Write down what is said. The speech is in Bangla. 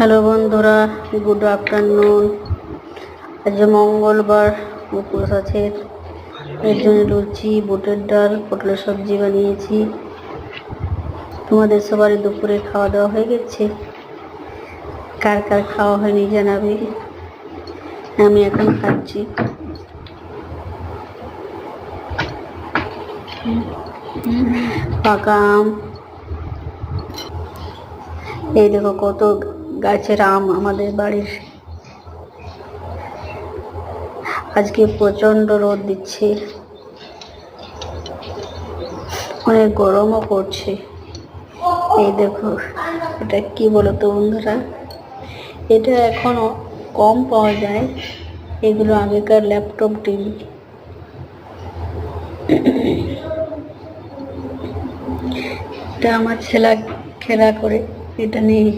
হ্যালো বন্ধুরা, গুড আফটারনুন। আজ মঙ্গলবার, উপবাস আছে। এর জন্য লুচি, বুটের ডাল, পটলের সবজি বানিয়েছি। তোমাদের সবারই দুপুরে খাওয়া দাওয়া হয়ে গেছে? কার কার খাওয়া হয়নি জানাবে। আমি এখন খাচ্ছি। পাকা আম। এই দেখো কত গাছের আম আমাদের বাড়ির। আজকে প্রচন্ড রোদ দিচ্ছে, অনেক গরমও করছে। এই দেখো, এটা কি বলতো বন্ধুরা, এটা এখনো কম পাওয়া যায়। এগুলো আগেকার ল্যাপটপ টিভি। এটা আমার ছেলে খেলা করে এটা নিয়ে।